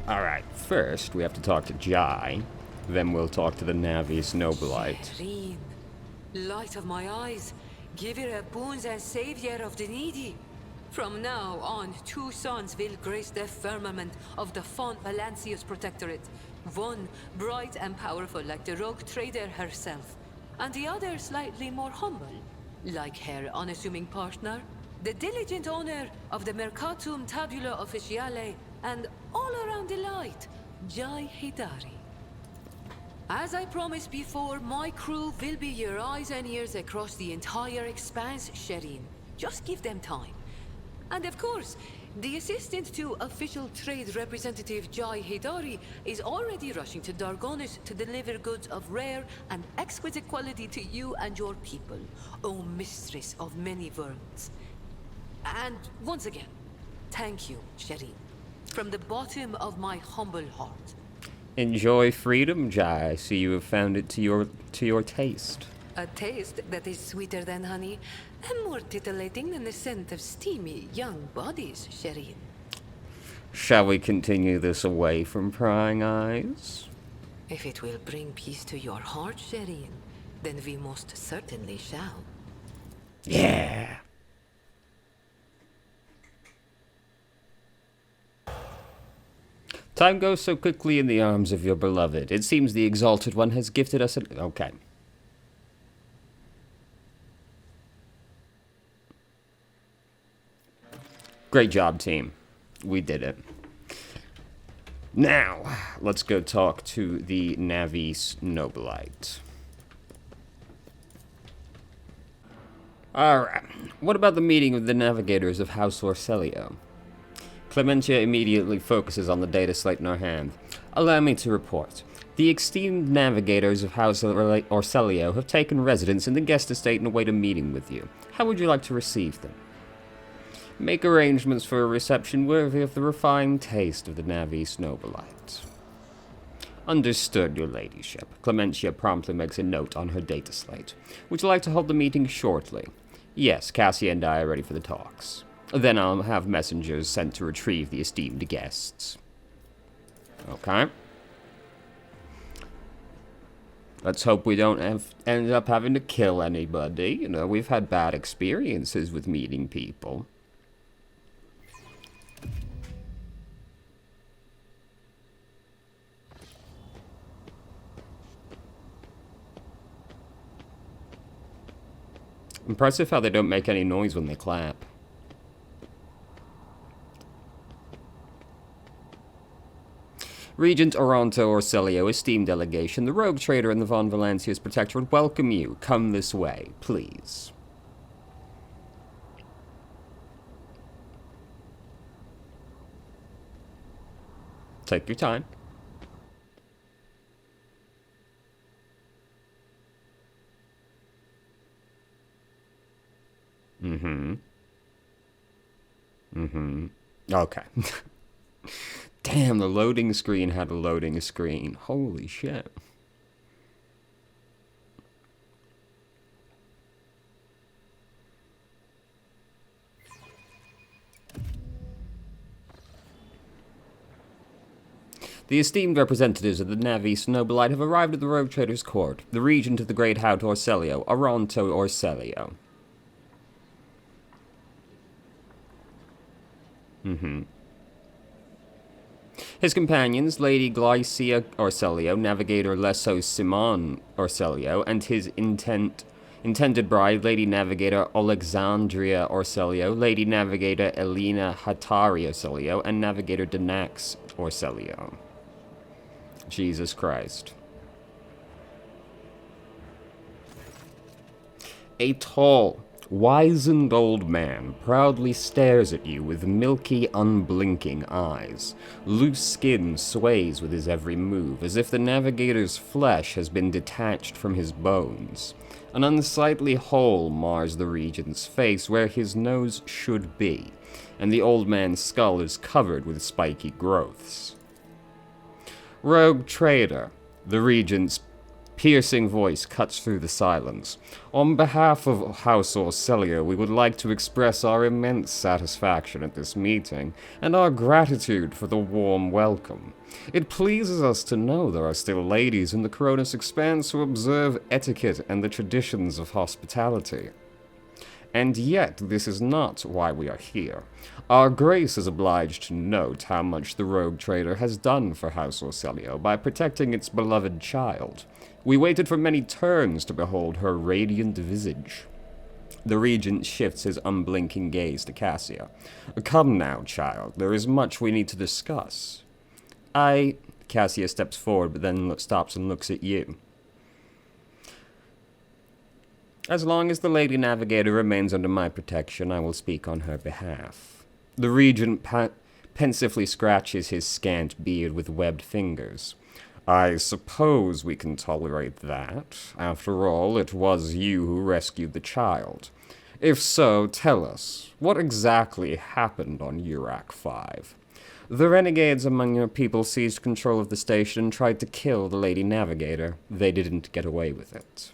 Alright, first we have to talk to Jai, then we'll talk to the Navi's Nobilite. Shireen, light of my eyes, giver of boons and savior of the needy. From now on, two sons will grace the firmament of the Font Valancius Protectorate. One bright and powerful like the rogue trader herself, and the other slightly more humble, like her unassuming partner, the diligent owner of the Mercatum Tabula Officiale, and all around delight, Jai Hidari. As I promised before, my crew will be your eyes and ears across the entire expanse, Shireen. Just give them time. And of course, the assistant to official trade representative Jai Hidari is already rushing to Dargonis to deliver goods of rare and exquisite quality to you and your people, O mistress of many worlds. And once again, thank you, Shireen, from the bottom of my humble heart. Enjoy freedom, Jai. I see you have found it to your taste. A taste that is sweeter than honey, and more titillating than the scent of steamy, young bodies, Shireen. Shall we continue this away from prying eyes? If it will bring peace to your heart, Shireen, then we most certainly shall. Yeah. Time goes so quickly in the arms of your beloved. It seems the Exalted One has gifted us an... Okay. Great job, team. We did it. Now, let's go talk to the Navi's Nobilite. Alright, what about the meeting with the navigators of House Orselio? Clementia immediately focuses on the data slate in her hand. Allow me to report. The esteemed navigators of House Orselio have taken residence in the guest estate and await a meeting with you. How would you like to receive them? Make arrangements for a reception worthy of the refined taste of the Navi's Nobilite. Understood, your ladyship. Clementia promptly makes a note on her data slate. Would you like to hold the meeting shortly? Yes, Cassia and I are ready for the talks. Then I'll have messengers sent to retrieve the esteemed guests. Okay. Let's hope we don't end up having to kill anybody. You know, we've had bad experiences with meeting people. Impressive how they don't make any noise when they clap. Regent Oronto Orselio, esteemed delegation, the rogue trader and the Von Valancius Protectorate welcome you. Come this way, please. Take your time. Okay. Damn, the loading screen had a loading screen. Holy shit. The esteemed representatives of the Navi's Nobilite have arrived at the Rogue Trader's Court, the regent of the Great House Orselio, Oronto Orselio. His companions, Lady Glycia Orselio, Navigator Lesso Simon Orselio, and his intended bride, Lady Navigator Alexandria Orselio, Lady Navigator Elena Hatari Orselio, and Navigator Denax Orselio. Jesus Christ. A tall, wizened old man proudly stares at you with milky, unblinking eyes. Loose skin sways with his every move, as if the navigator's flesh has been detached from his bones. An unsightly hole mars the regent's face where his nose should be, and the old man's skull is covered with spiky growths. Rogue trader, the regent's piercing voice cuts through the silence. On behalf of House Orcelio, we would like to express our immense satisfaction at this meeting, and our gratitude for the warm welcome. It pleases us to know there are still ladies in the Cronus Expanse who observe etiquette and the traditions of hospitality. And yet, this is not why we are here. Our Grace is obliged to note how much the rogue trader has done for House Orcelio by protecting its beloved child. We waited for many turns to behold her radiant visage. The Regent shifts his unblinking gaze to Cassia. Come now, child, there is much we need to discuss. Cassia steps forward, but then stops and looks at you. As long as the Lady Navigator remains under my protection, I will speak on her behalf. The Regent pensively scratches his scant beard with webbed fingers. I suppose we can tolerate that. After all, it was you who rescued the child. If so, tell us, what exactly happened on Urak 5? The renegades among your people seized control of the station and tried to kill the Lady Navigator. They didn't get away with it.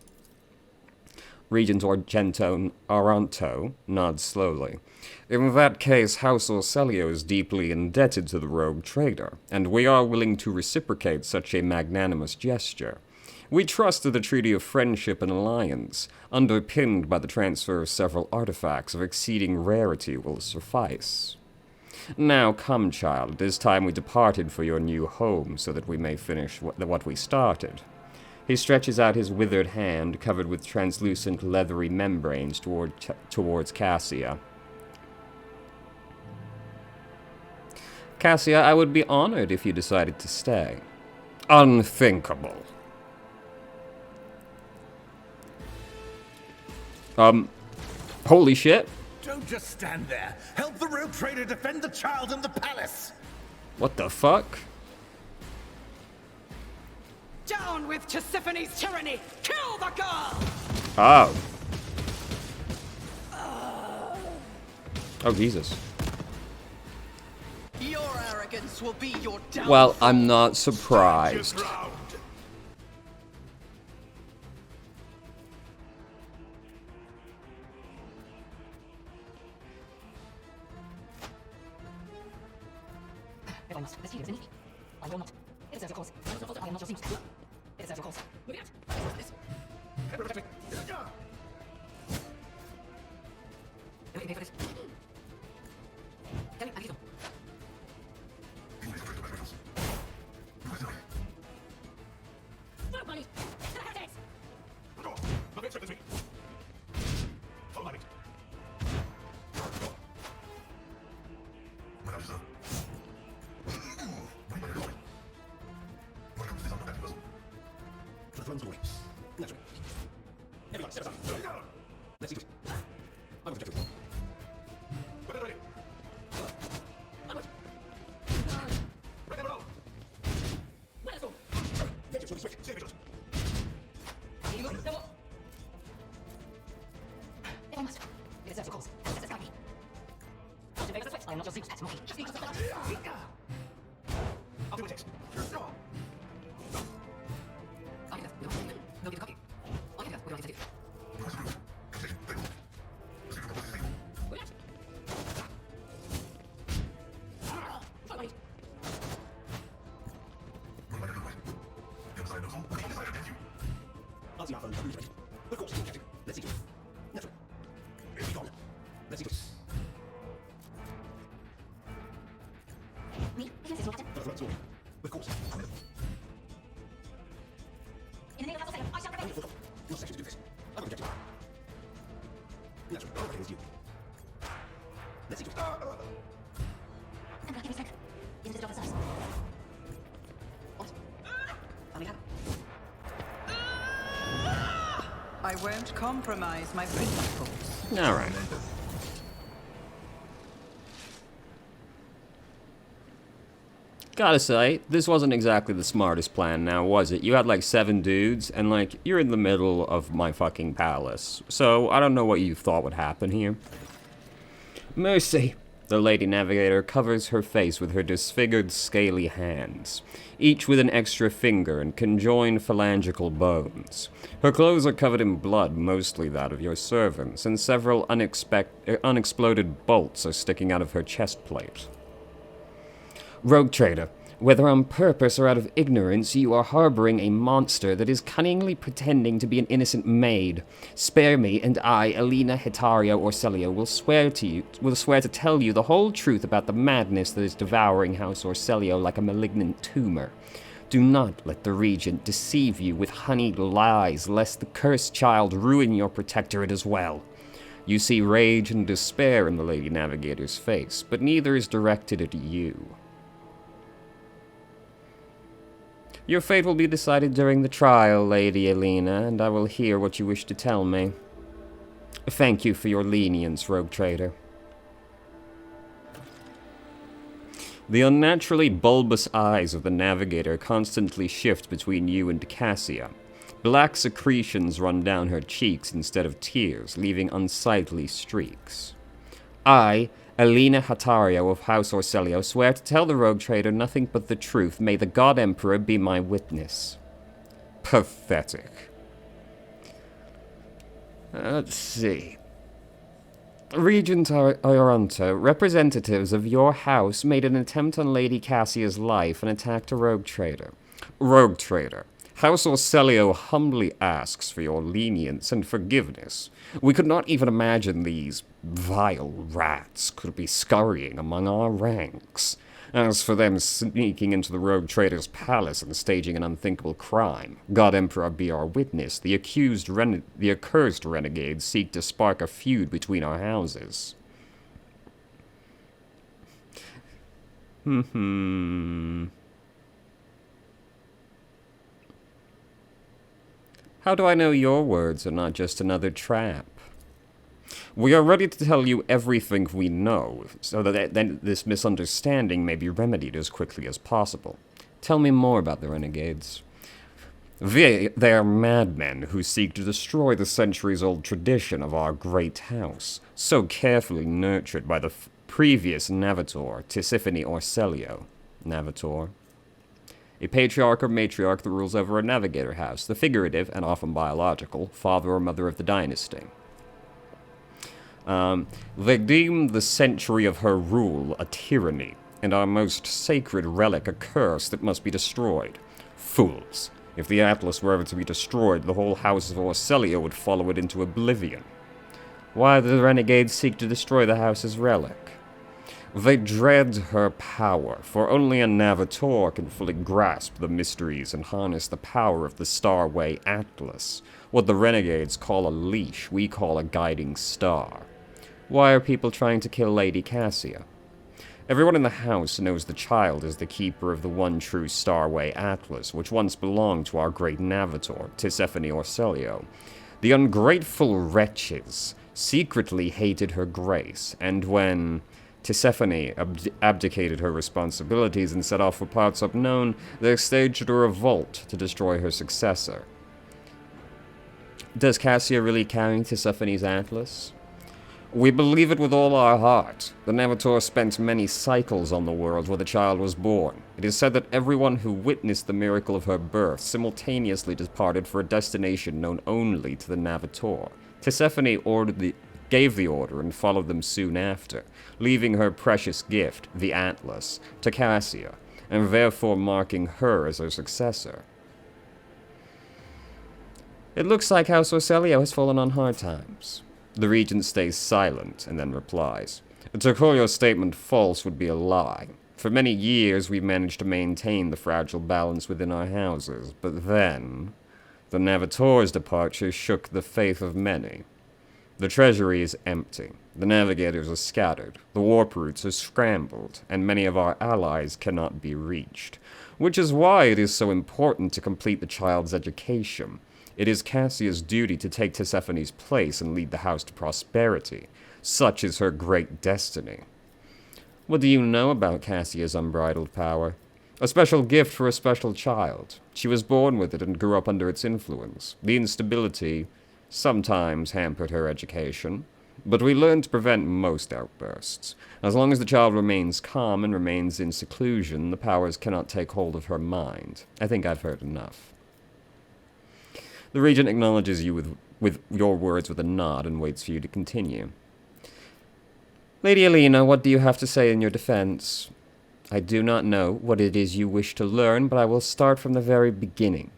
Regent Aranto nods slowly. In that case, House Orcelio is deeply indebted to the rogue trader, and we are willing to reciprocate such a magnanimous gesture. We trust that the Treaty of Friendship and Alliance, underpinned by the transfer of several artifacts of exceeding rarity, will suffice. Now come, child, it is time we departed for your new home, so that we may finish what we started. He stretches out his withered hand, covered with translucent leathery membranes, towards Cassia. Cassia, I would be honored if you decided to stay. Unthinkable. Holy shit. Don't just stand there. Help the rogue trader defend the child and the palace. What the fuck? Down with Tisiphone's tyranny! Kill the girl! Oh. Oh, Jesus. Your arrogance will be your downfall. Well, I'm not surprised. If I must, this here is an I will not. It is as your cause. I am not your seems. It is as your cause. Moving out. This. Protect me. Do we pay for this? Tell me, I need them. Follow money. Follow money. The throne's glory. Naturally. Everyone, step aside. Let's see to it. I will protect you. Weapon ready. Onward. Ready to roll. Let's go. Get your switch. Stay vigilant. You move. No more. If I must. It is as your cause. Let us guide me. Don't invade the sweat. I am not your Zeus. That's mocking. Just because of the I'll do what it takes. No, get the copy. I'll get that. We don't need to do. I'll see our phone. Of course, Captain. Let's see to it. Naturally. Be gone. Let's see to it. Me? Yes, it's your captain. The throne's glory. Of course. In the name of House Orcelio, I shall protect you. Your section to do this. I will protect you. Naturally. All I can is you. Let's see to it. I'm gonna give you strength. Isn't it the job of size? What? I'll make it happen. I won't compromise my principles. Alright. Gotta say, this wasn't exactly the smartest plan now, was it? You had like 7 dudes, and like, you're in the middle of my fucking palace. So, I don't know what you thought would happen here. Mercy. The Lady Navigator covers her face with her disfigured, scaly hands, each with an extra finger and conjoined phalangical bones. Her clothes are covered in blood, mostly that of your servants, and several unexploded bolts are sticking out of her chest plate. Rogue trader, whether on purpose or out of ignorance, you are harboring a monster that is cunningly pretending to be an innocent maid. Spare me, and I, Elena, Hetario, or Celio, will swear to tell you the whole truth about the madness that is devouring House Orcelio like a malignant tumor. Do not let the Regent deceive you with honeyed lies, lest the cursed child ruin your protectorate as well. You see rage and despair in the Lady Navigator's face, but neither is directed at you. Your fate will be decided during the trial, Lady Elena, and I will hear what you wish to tell me. Thank you for your lenience, Rogue Trader. The unnaturally bulbous eyes of the Navigator constantly shift between you and Cassia. Black secretions run down her cheeks instead of tears, leaving unsightly streaks. I, Elena Hatario of House Orcelio, swear to tell the Rogue Trader nothing but the truth. May the God Emperor be my witness. Pathetic. Let's see. Regent Ioronto, representatives of your house made an attempt on Lady Cassia's life and attacked a Rogue Trader. Rogue Trader, House Orcelio humbly asks for your lenience and forgiveness. We could not even imagine these vile rats could be scurrying among our ranks. As for them sneaking into the Rogue Trader's palace and staging an unthinkable crime, God Emperor be our witness, the accursed renegades seek to spark a feud between our houses. How do I know your words are not just another trap? We are ready to tell you everything we know, so that then this misunderstanding may be remedied as quickly as possible. Tell me more about the renegades. They are madmen who seek to destroy the centuries-old tradition of our great house, so carefully nurtured by the previous Navitor, Tisiphone Orcelio. Navitor. A patriarch or matriarch that rules over a navigator house, the figurative, and often biological, father or mother of the dynasty. They deem the century of her rule a tyranny, and our most sacred relic a curse that must be destroyed. Fools. If the Atlas were ever to be destroyed, the whole house of Orcelio would follow it into oblivion. Why do the renegades seek to destroy the house's relic? They dread her power, for only a Navitor can fully grasp the mysteries and harness the power of the Starway Atlas. What the renegades call a leash, we call a guiding star. Why are people trying to kill Lady Cassia? Everyone in the house knows the child is the keeper of the one true Starway Atlas, which once belonged to our great Navitor, Tisiphone Orcelio. The ungrateful wretches secretly hated her grace, and when Tisiphone abdicated her responsibilities and set off for parts unknown, they staged a revolt to destroy her successor. Does Cassia really carry Tisiphone's Atlas? We believe it with all our heart. The Navitor spent many cycles on the world where the child was born. It is said that everyone who witnessed the miracle of her birth simultaneously departed for a destination known only to the Navitor. Tisiphone gave the order and followed them soon after, leaving her precious gift, the Atlas, to Cassia, and therefore marking her as her successor. It looks like House Orcelio has fallen on hard times. The regent stays silent and then replies, "To call your statement false would be a lie. For many years we've managed to maintain the fragile balance within our houses, but then the Navitor's departure shook the faith of many. The treasury is empty, the navigators are scattered, the warp routes are scrambled, and many of our allies cannot be reached, which is why it is so important to complete the child's education. It is Cassia's duty to take Tisiphone's place and lead the house to prosperity. Such is her great destiny." What do you know about Cassia's unbridled power? A special gift for a special child. She was born with it and grew up under its influence. The instability sometimes hampered her education. but we learn to prevent most outbursts. As long as the child remains calm and remains in seclusion, the powers cannot take hold of her mind. I think I've heard enough. The Regent acknowledges you with your words with a nod and waits for you to continue. Lady Alina, what do you have to say in your defense? I do not know what it is you wish to learn, but I will start from the very beginning.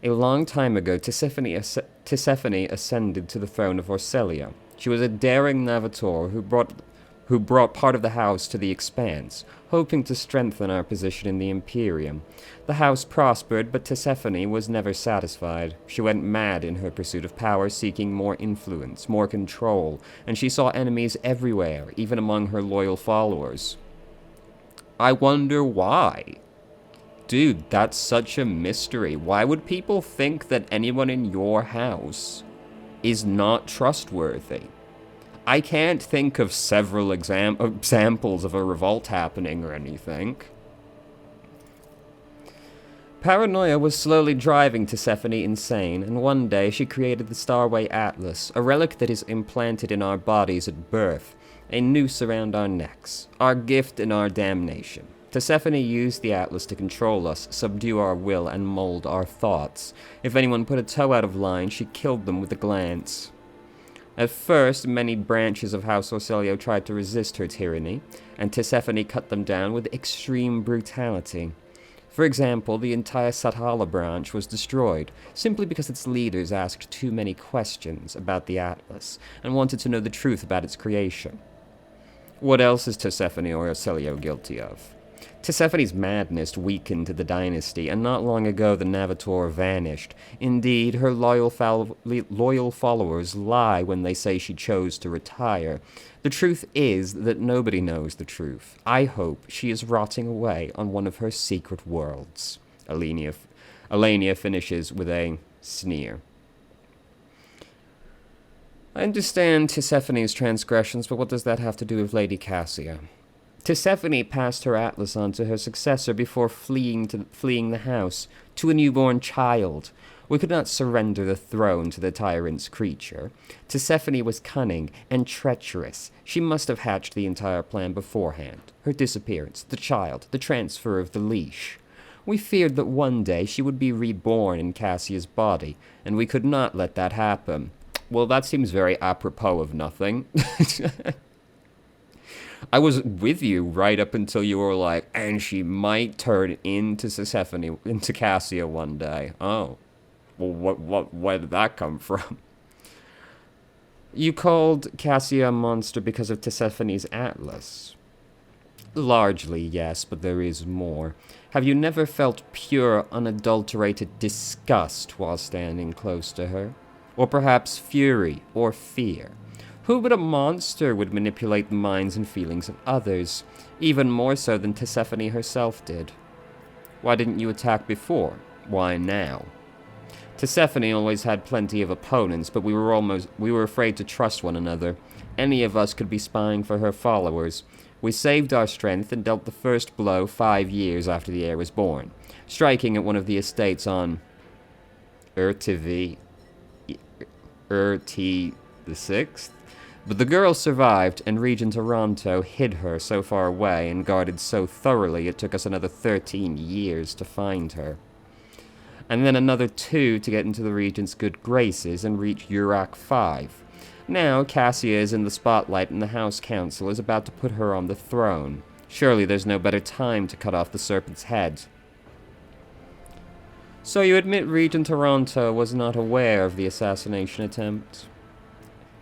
A long time ago, Tisiphone ascended to the throne of Orselia. She was a daring navigator who brought part of the house to the Expanse, hoping to strengthen our position in the Imperium. The house prospered, but Tisiphone was never satisfied. She went mad in her pursuit of power, seeking more influence, more control, and she saw enemies everywhere, even among her loyal followers. I wonder why. Dude, that's such a mystery. Why would people think that anyone in your house is not trustworthy? I can't think of several examples of a revolt happening or anything. Paranoia was slowly driving Tisiphone insane, and one day she created the Starway Atlas, a relic that is implanted in our bodies at birth, a noose around our necks, our gift and our damnation. Tisiphone used the Atlas to control us, subdue our will, and mold our thoughts. If anyone put a toe out of line, she killed them with a glance. At first, many branches of House Orselio tried to resist her tyranny, and Tisiphone cut them down with extreme brutality. For example, the entire Sathala branch was destroyed, simply because its leaders asked too many questions about the Atlas, and wanted to know the truth about its creation. What else is Tisiphone or Orselio guilty of? Tisiphone's madness weakened the dynasty, and not long ago the Navitor vanished. Indeed, her loyal followers lie when they say she chose to retire. The truth is that nobody knows the truth. I hope she is rotting away on one of her secret worlds. Alania finishes with a sneer. I understand Tisiphone's transgressions, but what does that have to do with Lady Cassia? Tisiphone passed her atlas on to her successor before fleeing the house, to a newborn child. We could not surrender the throne to the tyrant's creature. Tisiphone was cunning and treacherous. She must have hatched the entire plan beforehand. Her disappearance, the child, the transfer of the leash. We feared that one day she would be reborn in Cassia's body, and we could not let that happen. Well, that seems very apropos of nothing. I was with you right up until you were like, and she might turn into Cassia one day. Oh. Well, where did that come from? You called Cassia a monster because of Tisiphone's atlas. Largely, yes, but there is more. Have you never felt pure, unadulterated disgust while standing close to her? Or perhaps fury or fear? Who but a monster would manipulate the minds and feelings of others, even more so than Tisiphone herself did? Why didn't you attack before? Why now? Tisiphone always had plenty of opponents, but we were afraid to trust one another. Any of us could be spying for her followers. We saved our strength and dealt the first blow 5 years after the heir was born, striking at one of the estates on Urt the Sixth. But the girl survived, and Regent Toronto hid her so far away and guarded so thoroughly it took us another 13 years to find her. And then another 2 to get into the Regent's good graces and reach Urak 5. Now Cassia is in the spotlight and the House Council is about to put her on the throne. Surely there's no better time to cut off the serpent's head. So you admit Regent Toronto was not aware of the assassination attempt?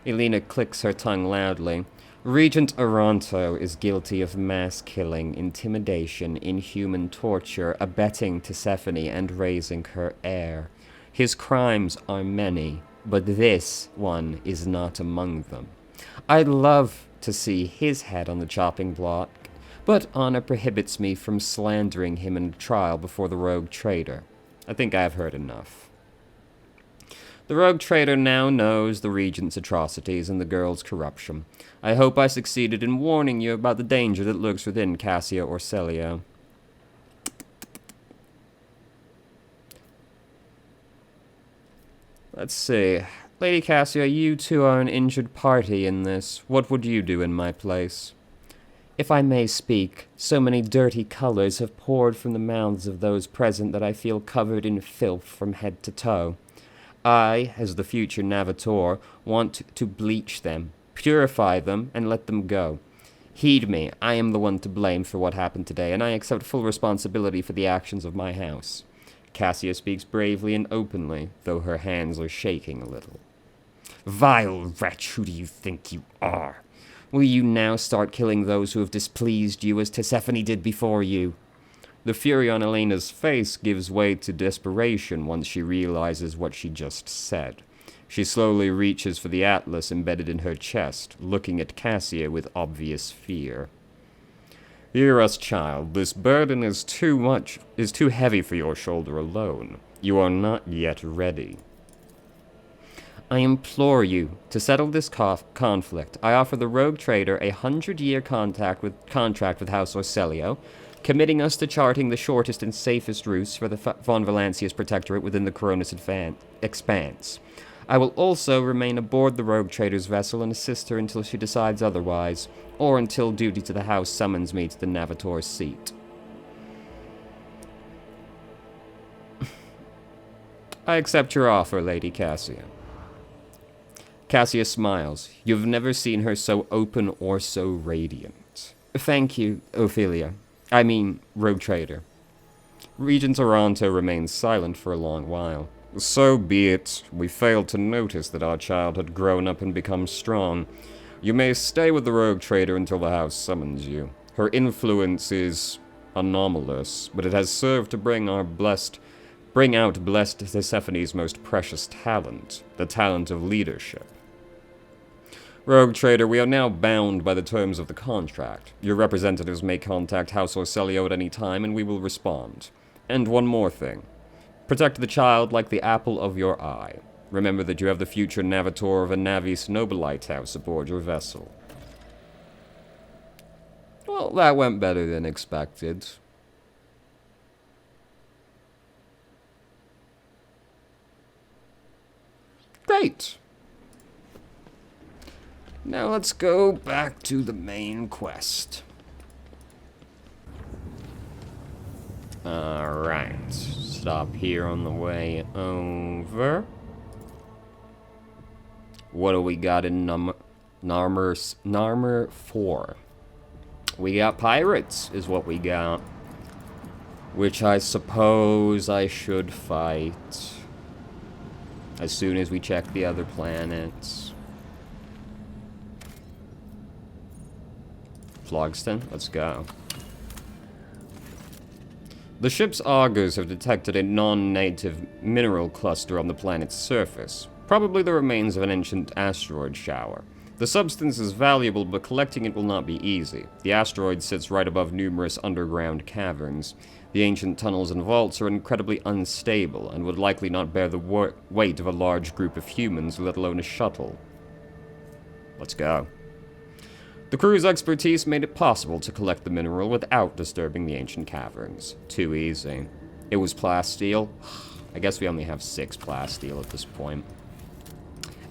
Elena clicks her tongue loudly. Regent Toronto is guilty of mass killing, intimidation, inhuman torture, abetting Tisiphone, and raising her heir. His crimes are many, but this one is not among them. I'd love to see his head on the chopping block, but honor prohibits me from slandering him in a trial before the rogue traitor. I think I've heard enough. The rogue traitor now knows the Regent's atrocities and the girl's corruption. I hope I succeeded in warning you about the danger that lurks within Cassia Orselio. Let's see. Lady Cassia, you two are an injured party in this. What would you do in my place? If I may speak, so many dirty colors have poured from the mouths of those present that I feel covered in filth from head to toe. I, as the future Navitor, want to bleach them, purify them, and let them go. Heed me, I am the one to blame for what happened today, and I accept full responsibility for the actions of my house. Cassia speaks bravely and openly, though her hands are shaking a little. Vile wretch, who do you think you are? Will you now start killing those who have displeased you as Tisiphone did before you? The fury on Elena's face gives way to desperation once she realizes what she just said. She slowly reaches for the atlas embedded in her chest, looking at Cassia with obvious fear. Hear us, child. This burden is too heavy for your shoulder alone. You are not yet ready. I implore you to settle this conflict. I offer the rogue trader a 100-year contract with House Orselio, committing us to charting the shortest and safest routes for the Von Valancius Protectorate within the Coronis expanse. I will also remain aboard the rogue trader's vessel and assist her until she decides otherwise, or until duty to the house summons me to the Navitor's seat. I accept your offer, Lady Cassia. Cassia smiles. You've never seen her so open or so radiant. Thank you, Ophelia. I mean, rogue trader. Regent Toronto remains silent for a long while. So be it. We failed to notice that our child had grown up and become strong. You may stay with the rogue trader until the house summons you. Her influence is anomalous, but it has served to bring out blessed Tisiphone's most precious talent, the talent of leadership. Rogue trader, we are now bound by the terms of the contract. Your representatives may contact House Orselio at any time, and we will respond. And one more thing. Protect the child like the apple of your eye. Remember that you have the future Navitor of a Navis Nobilite house aboard your vessel. Well, that went better than expected. Great. Now let's go back to the main quest. Alright. Stop here on the way over. What do we got in Narmer 4? We got pirates, is what we got. Which I suppose I should fight as soon as we check the other planets. Flogston, let's go. The ship's augurs have detected a non-native mineral cluster on the planet's surface, probably the remains of an ancient asteroid shower. The substance is valuable, but collecting it will not be easy. The asteroid sits right above numerous underground caverns. The ancient tunnels and vaults are incredibly unstable, and would likely not bear the weight of a large group of humans, let alone a shuttle. Let's go. The crew's expertise made it possible to collect the mineral without disturbing the ancient caverns. Too easy. It was plasteel. I guess we only have 6 plasteel at this point.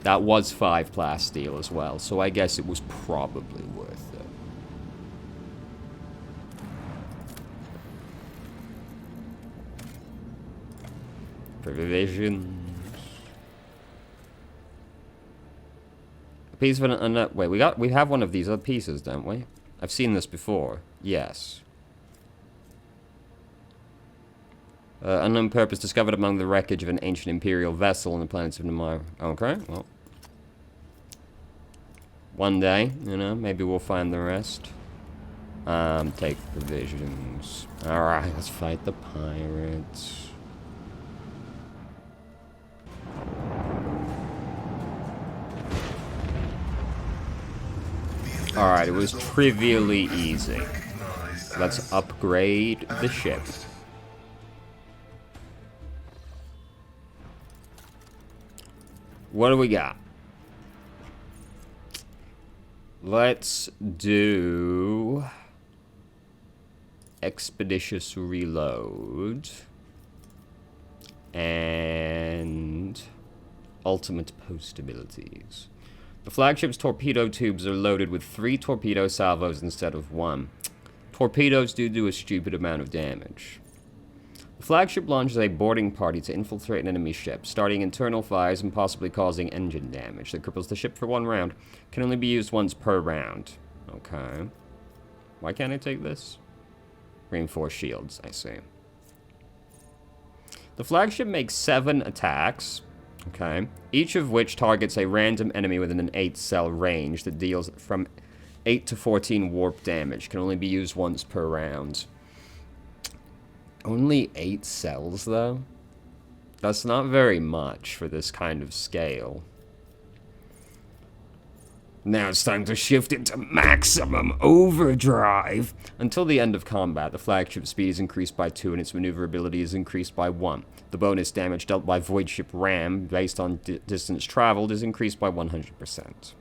That was 5 plasteel as well, so I guess it was probably worth it. Provisions. A piece of an wait, we have one of these other pieces, don't we? I've seen this before. Yes. Unknown purpose discovered among the wreckage of an ancient imperial vessel on the planets of Namar. Okay, well. One day, you know, maybe we'll find the rest. Take provisions. Alright, let's fight the pirates. Alright, it was trivially easy. Let's upgrade the ship. What do we got? Let's do expeditious reload and ultimate post abilities. The flagship's torpedo tubes are loaded with 3 torpedo salvos instead of 1. Torpedoes do a stupid amount of damage. The flagship launches a boarding party to infiltrate an enemy ship, starting internal fires and possibly causing engine damage that cripples the ship for 1 round. Can only be used once per round. Okay. Why can't I take this? Reinforced shields, I see. The flagship makes 7 attacks, okay, each of which targets a random enemy within an 8-cell range that deals from 8 to 14 warp damage. Can only be used once per round. Only 8 cells, though? That's not very much for this kind of scale. Now it's time to shift into maximum overdrive. Until the end of combat, the flagship's speed is increased by 2 and its maneuverability is increased by 1. The bonus damage dealt by Void Ship Ram, based on distance traveled, is increased by 100%.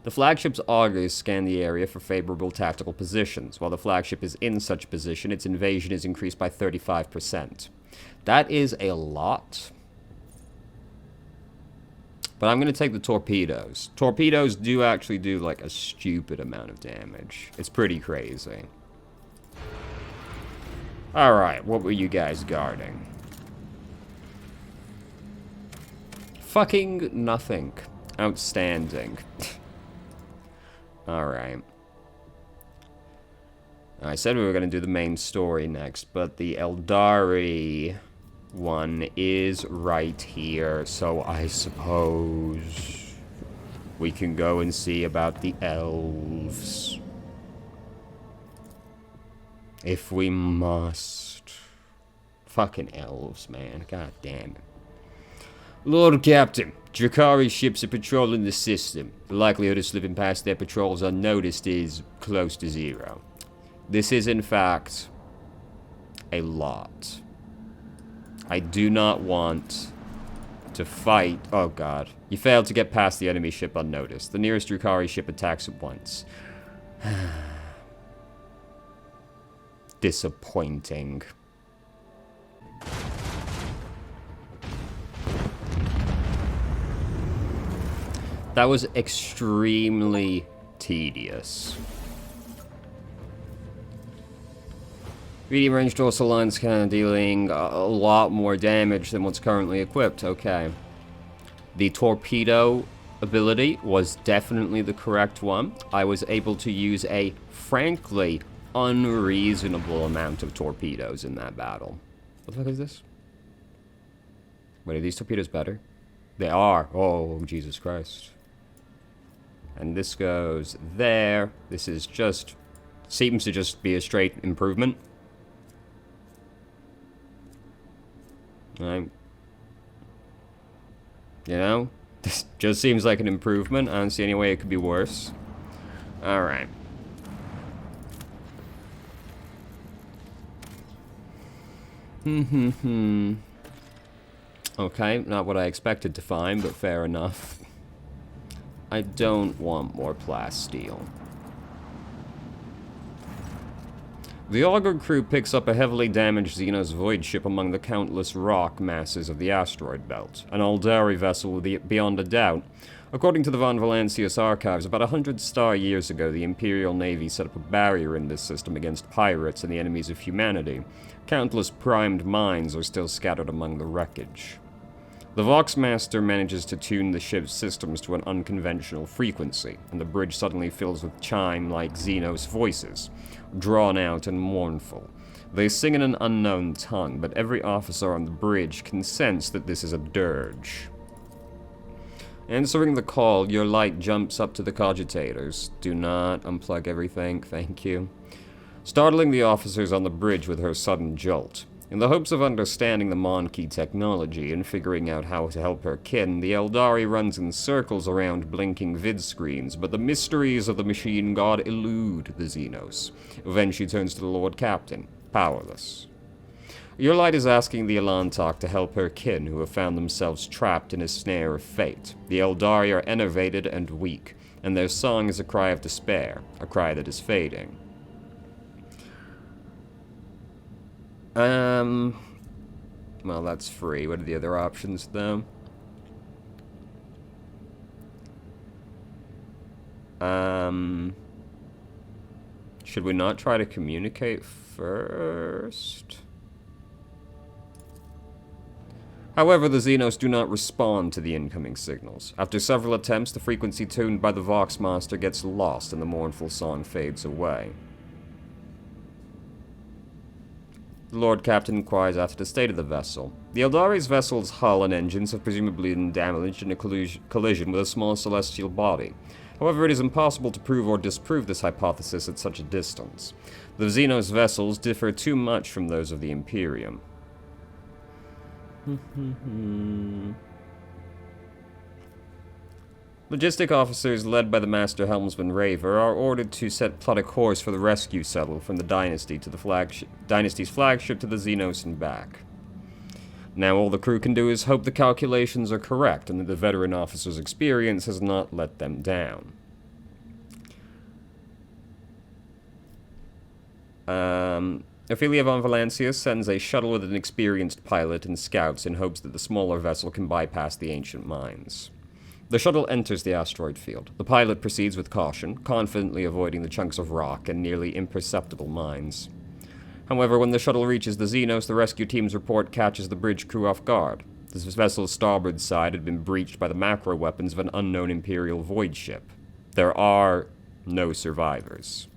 The flagship's augers scan the area for favorable tactical positions. While the flagship is in such position, its invasion is increased by 35%. That is a lot. But I'm going to take the torpedoes. Torpedoes do actually do, like, a stupid amount of damage. It's pretty crazy. Alright, what were you guys guarding? Fucking nothing. Outstanding. Alright. I said we were going to do the main story next, but the Eldari one is right here, so I suppose we can go and see about the elves. If we must. Fucking elves, man. God damn it. Lord Captain, Drakari ships are patrolling the system. The likelihood of slipping past their patrols unnoticed is close to 0. This is, in fact, a lot. I do not want to fight. Oh god. You failed to get past the enemy ship unnoticed. The nearest Drakari ship attacks at once. Disappointing. That was extremely tedious. Medium-range dorsal lines cannon dealing a lot more damage than what's currently equipped. Okay. The torpedo ability was definitely the correct one. I was able to use a, frankly, unreasonable amount of torpedoes in that battle. What the fuck is this? Wait, are these torpedoes better? They are. Oh, Jesus Christ. And this goes there. This is just... seems to just be a straight improvement. You know, this just seems like an improvement. I don't see any way it could be worse. Alright. Okay, not what I expected to find, but fair enough. I don't want more plasteel. The Augur crew picks up a heavily damaged Xenos void ship among the countless rock masses of the asteroid belt. An Aldari vessel beyond a doubt. According to the Von Valancius archives, about 100 star years ago, the Imperial Navy set up a barrier in this system against pirates and the enemies of humanity. Countless primed mines are still scattered among the wreckage. The Voxmaster manages to tune the ship's systems to an unconventional frequency, and the bridge suddenly fills with chime-like Xenos voices, drawn out and mournful. They sing in an unknown tongue, but every officer on the bridge can sense that this is a dirge. Answering the call, your light jumps up to the cogitators. Do not unplug everything, thank you. Startling the officers on the bridge with her sudden jolt. In the hopes of understanding the Monkey technology and figuring out how to help her kin, the Eldari runs in circles around blinking vid screens, but the mysteries of the machine god elude the Xenos. Then she turns to the Lord Captain, powerless. Your light is asking the Elantok to help her kin, who have found themselves trapped in a snare of fate. The Eldari are enervated and weak, and their song is a cry of despair, a cry that is fading. Well, that's free. What are the other options, though? Should we not try to communicate first? However, the Xenos do not respond to the incoming signals. After several attempts, the frequency tuned by the Vox Master gets lost and the mournful song fades away. The Lord Captain inquires after the state of the vessel. The Eldari's vessel's hull and engines have presumably been damaged in a collision with a small celestial body. However, it is impossible to prove or disprove this hypothesis at such a distance. The Xenos vessels differ too much from those of the Imperium. Logistic officers led by the Master Helmsman Raver are ordered to plot a course for the rescue shuttle from the Dynasty's flagship to the Xenos and back. Now all the crew can do is hope the calculations are correct and that the veteran officer's experience has not let them down. Ophelia von Valencia sends a shuttle with an experienced pilot and scouts in hopes that the smaller vessel can bypass the ancient mines. The shuttle enters the asteroid field. The pilot proceeds with caution, confidently avoiding the chunks of rock and nearly imperceptible mines. However, when the shuttle reaches the Xenos, the rescue team's report catches the bridge crew off guard. This vessel's starboard side had been breached by the macro weapons of an unknown Imperial void ship. There are no survivors.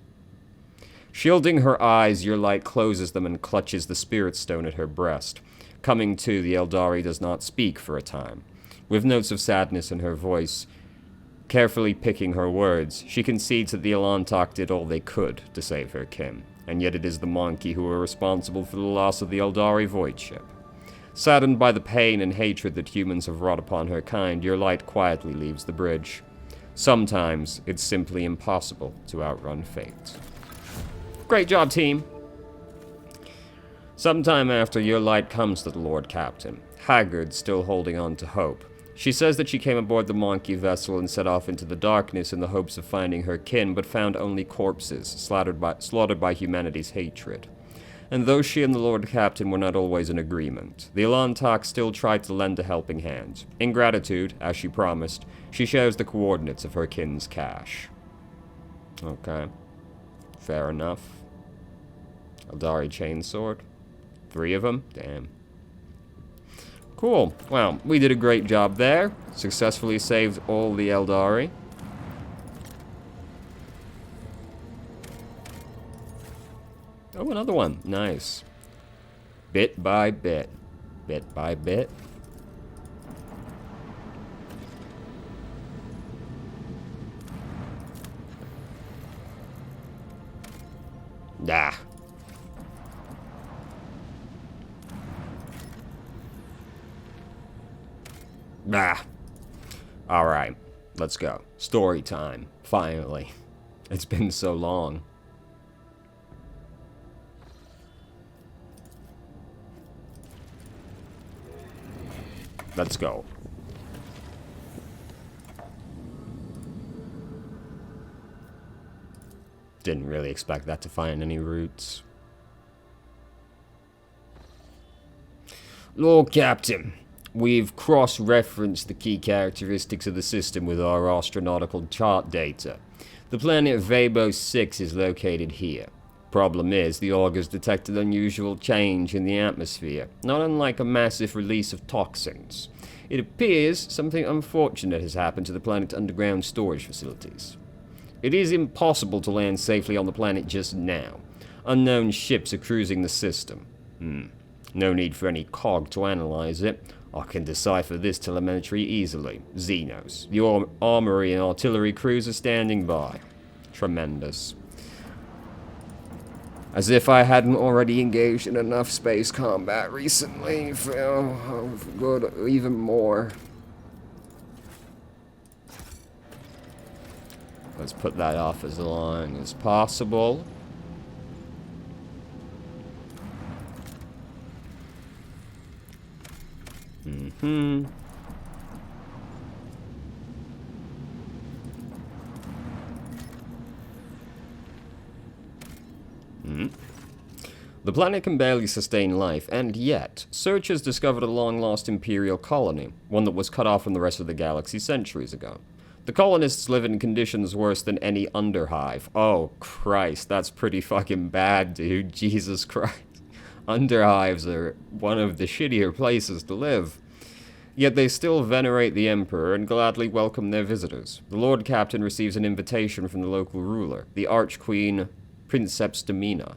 Shielding her eyes, your light closes them and clutches the spirit stone at her breast. Coming to, the Eldari does not speak for a time. With notes of sadness in her voice, carefully picking her words, she concedes that the Elantok did all they could to save her kin, and yet it is the Monkey who are responsible for the loss of the Eldari void ship. Saddened by the pain and hatred that humans have wrought upon her kind, your light quietly leaves the bridge. Sometimes it's simply impossible to outrun fate. Great job, team! Sometime after, your light comes to the Lord Captain, haggard, still holding on to hope. She says that she came aboard the Monkey vessel and set off into the darkness in the hopes of finding her kin, but found only corpses, slaughtered by humanity's hatred. And though she and the Lord Captain were not always in agreement, the Elantok still tried to lend a helping hand. In gratitude, as she promised, she shares the coordinates of her kin's cache. Okay. Fair enough. Eldari chainsword. 3 of them? Damn. Cool. Well, we did a great job there. Successfully saved all the Eldari. Oh, another one. Nice. Bit by bit. Bit by bit. Nah. Nah. Alright, let's go. Story time. Finally. It's been so long. Let's go. Didn't really expect that to find any roots. Lord Captain, we've cross-referenced the key characteristics of the system with our astronautical chart data. The planet Vabo 6 is located here. Problem is, the augurs detected unusual change in the atmosphere, not unlike a massive release of toxins. It appears something unfortunate has happened to the planet's underground storage facilities. It is impossible to land safely on the planet just now. Unknown ships are cruising the system. No need for any cog to analyze it. I can decipher this telemetry easily. Xenos. The armory and artillery crews are standing by. Tremendous. As if I hadn't already engaged in enough space combat recently. For good, even more. Let's put that off as long as possible. The planet can barely sustain life, and yet, searchers discovered a long-lost Imperial colony, one that was cut off from the rest of the galaxy centuries ago. The colonists live in conditions worse than any underhive. Oh, Christ, that's pretty fucking bad, dude. Jesus Christ. Underhives are one of the shittier places to live. Yet they still venerate the Emperor and gladly welcome their visitors. The Lord Captain receives an invitation from the local ruler, the Archqueen Princeps Domina.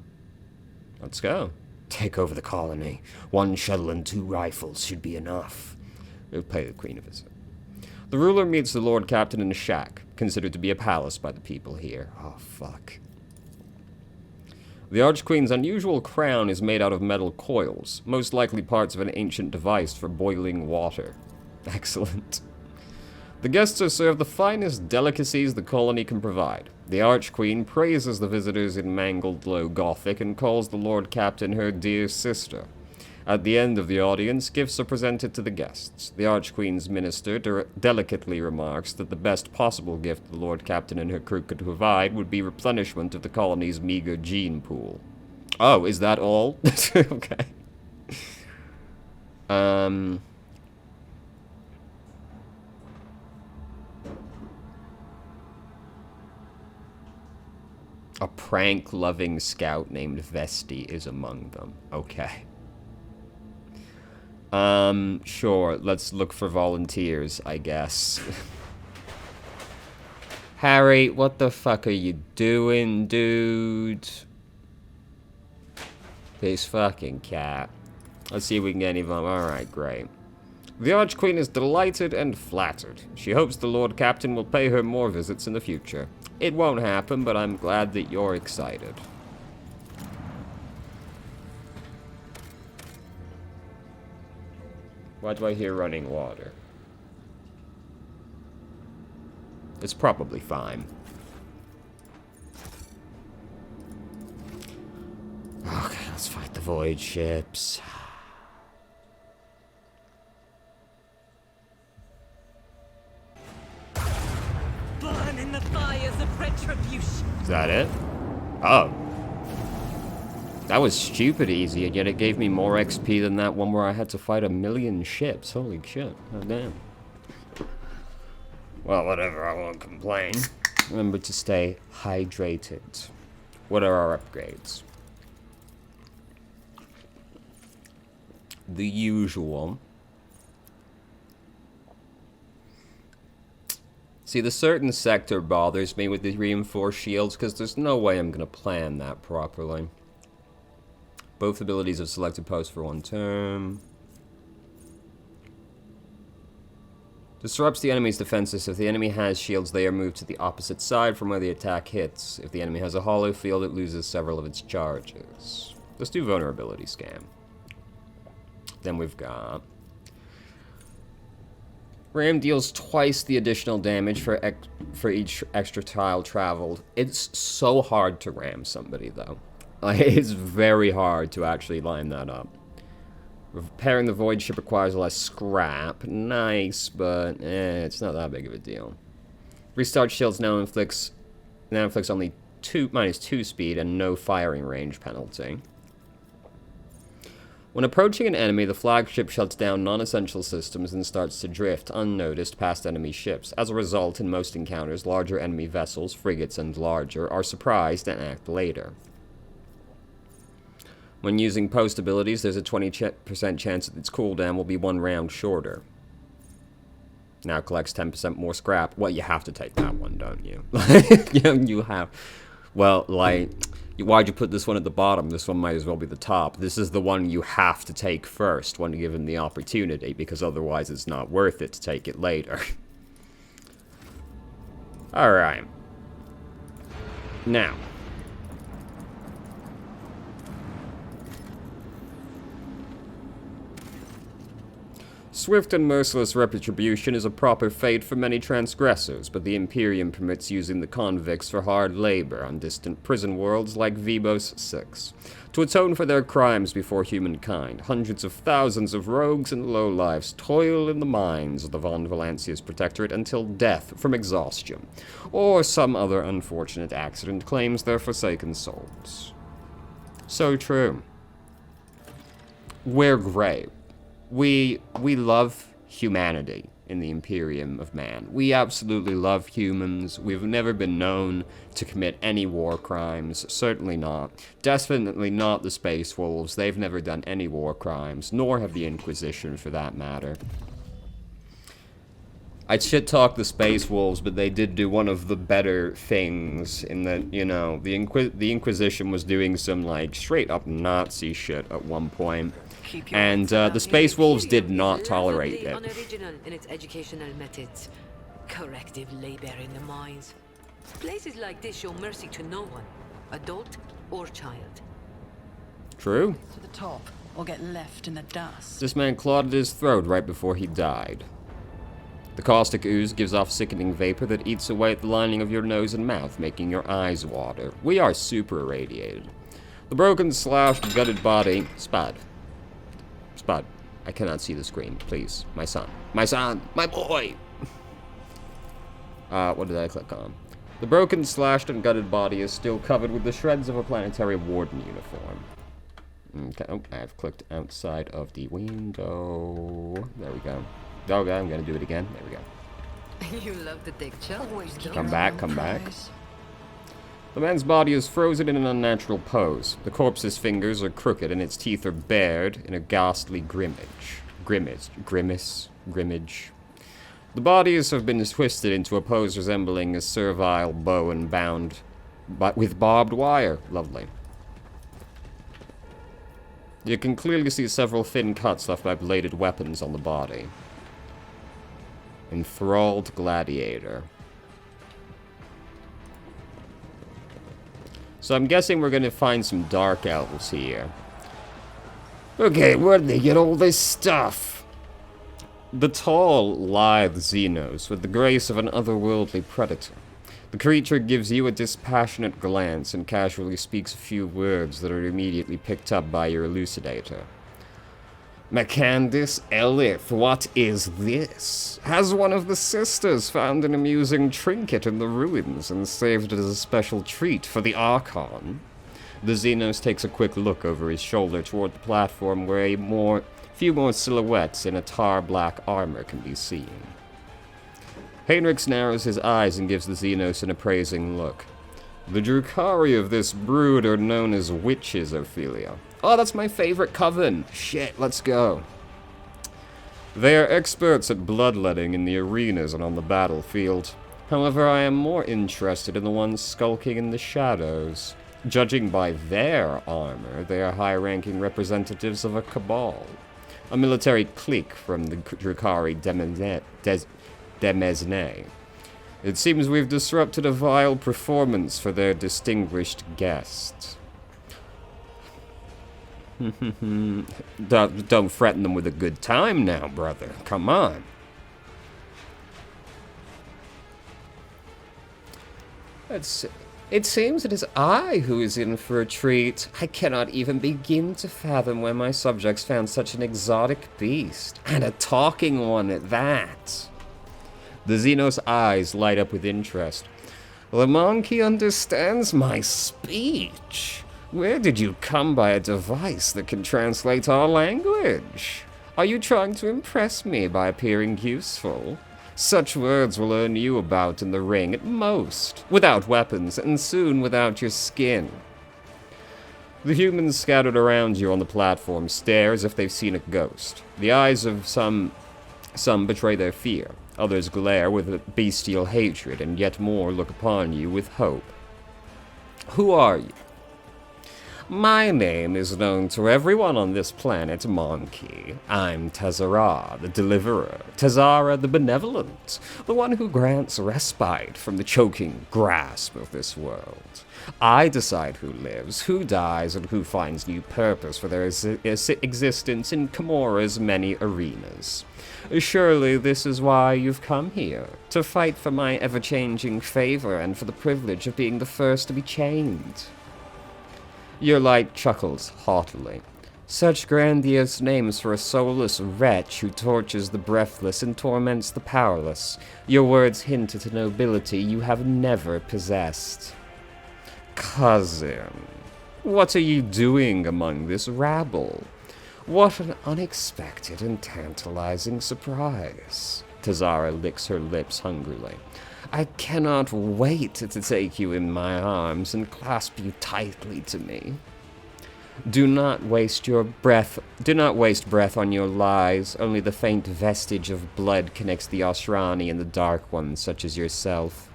Let's go. Take over the colony. 1 shuttle and 2 rifles should be enough. We'll pay the Queen a visit. The ruler meets the Lord Captain in a shack, considered to be a palace by the people here. Oh, fuck. The Archqueen's unusual crown is made out of metal coils, most likely parts of an ancient device for boiling water. Excellent. The guests are served the finest delicacies the colony can provide. The Archqueen praises the visitors in mangled low Gothic and calls the Lord Captain her dear sister. At the end of the audience, gifts are presented to the guests. The Archqueen's minister delicately remarks that the best possible gift the Lord Captain and her crew could provide would be replenishment of the colony's meager gene pool. Oh, is that all? Okay. A prank-loving scout named Vesti is among them. Okay. Sure, let's look for volunteers, I guess. Harry, what the fuck are you doing, dude? This fucking cat. Let's see if we can get any of them. Alright, great. The Archqueen is delighted and flattered. She hopes the Lord Captain will pay her more visits in the future. It won't happen, but I'm glad that you're excited. Why do I hear running water? It's probably fine. Okay, let's fight the void ships. Burn in the fires of retribution. Is that it? Oh. That was stupid easy, and yet it gave me more XP than that one where I had to fight 1,000,000 ships. Holy shit. Oh, damn. Well, whatever, I won't complain. Remember to stay hydrated. What are our upgrades? The usual. See, the certain sector bothers me with the reinforced shields, because there's no way I'm going to plan that properly. Both abilities have selected posts for 1 turn. Disrupts the enemy's defenses. If the enemy has shields, they are moved to the opposite side from where the attack hits. If the enemy has a hollow field, it loses several of its charges. Let's do vulnerability scan. Then we've got... Ram deals twice the additional damage for each extra tile traveled. It's so hard to ram somebody, though. It's very hard to actually line that up. Repairing the void ship requires less scrap. Nice, but it's not that big of a deal. Restart shields now inflicts only -2 speed and no firing range penalty. When approaching an enemy, the flagship shuts down non-essential systems and starts to drift unnoticed past enemy ships. As a result, in most encounters, larger enemy vessels, frigates and larger, are surprised and act later. When using post abilities, there's a 20% chance that its cooldown will be 1 round shorter. Now collects 10% more scrap. Well, you have to take that one, don't you? You have. Well, like, why'd you put this one at the bottom? This one might as well be the top. This is the one you have to take first when given the opportunity, because otherwise it's not worth it to take it later. Alright. Now. Swift and merciless retribution is a proper fate for many transgressors, but the Imperium permits using the convicts for hard labor on distant prison worlds like Vibos 6. To atone for their crimes before humankind, hundreds of thousands of rogues and lowlifes toil in the mines of the Von Valancius Protectorate until death from exhaustion, or some other unfortunate accident claims their forsaken souls. So true. We're great. We love humanity in the Imperium of Man. We absolutely love humans. We've never been known to commit any war crimes. Certainly not. Definitely not the Space Wolves. They've never done any war crimes, nor have the Inquisition for that matter. I'd shit-talk the Space Wolves, but they did do one of the better things in that, you know, the Inquisition was doing some, like, straight-up Nazi shit at one point. And the Space Wolves did not tolerate it. Unoriginal in its educational methods. Corrective labor in the mines. Places like this show mercy to no one, adult or child. True. To the top, or get left in the dust. This man clawed at his throat right before he died. The caustic ooze gives off sickening vapor that eats away at the lining of your nose and mouth, making your eyes water. We are super irradiated. The broken, slashed, gutted body... Spud. Spud. I cannot see the screen, please. My son. My son! My boy! What did I click on? The broken, slashed, and gutted body is still covered with the shreds of a planetary warden uniform. Okay, oh, I've clicked outside of the window. There we go. Okay, I'm gonna do it again. There we go. You love to take challenges, don't Come you? back, come back. The man's body is frozen in an unnatural pose. The corpse's fingers are crooked and its teeth are bared in a ghastly grimmage. The bodies have been twisted into a pose resembling a servile bow and bound with barbed wire. Lovely. You can clearly see several thin cuts left by bladed weapons on the body. Enthralled gladiator. So I'm guessing we're gonna find some dark elves here. Okay, where'd they get all this stuff? The tall, lithe Xenos, with the grace of an otherworldly predator. The creature gives you a dispassionate glance and casually speaks a few words that are immediately picked up by your elucidator. Macandis Elith, what is this? Has one of the sisters found an amusing trinket in the ruins and saved it as a special treat for the Archon? The Xenos takes a quick look over his shoulder toward the platform where a few more silhouettes in a tar-black armor can be seen. Heinrichs narrows his eyes and gives the Xenos an appraising look. The Drukhari of this brood are known as witches, Ophelia. Oh, that's my favorite coven. Shit, let's go. They are experts at bloodletting in the arenas and on the battlefield. However, I am more interested in the ones skulking in the shadows. Judging by their armor, they are high-ranking representatives of a cabal. A military clique from the Drukhari Demesne. It seems we've disrupted a vile performance for their distinguished guest. Don't threaten them with a good time now, brother. Come on. It seems it is I who is in for a treat. I cannot even begin to fathom where my subjects found such an exotic beast. And a talking one at that. The Xenos' eyes light up with interest. The monkey understands my speech. Where did you come by a device that can translate our language? Are you trying to impress me by appearing useful? Such words will earn you a bout in the ring at most, without weapons, and soon without your skin. The humans scattered around you on the platform stare as if they've seen a ghost. The eyes of some betray their fear, others glare with bestial hatred, and yet more look upon you with hope. Who are you? My name is known to everyone on this planet, Monkey. I'm Tazara, the Deliverer. Tazara the Benevolent, the one who grants respite from the choking grasp of this world. I decide who lives, who dies, and who finds new purpose for their existence in Comora's many arenas. Surely this is why you've come here, to fight for my ever-changing favor and for the privilege of being the first to be chained. Your light chuckles haughtily. Such grandiose names for a soulless wretch who tortures the breathless and torments the powerless. Your words hint at a nobility you have never possessed. Cousin, what are you doing among this rabble? What an unexpected and tantalizing surprise. Tazara licks her lips hungrily. I cannot wait to take you in my arms and clasp you tightly to me. Do not waste breath on your lies. Only the faint vestige of blood connects the Osrani and the Dark Ones, such as yourself.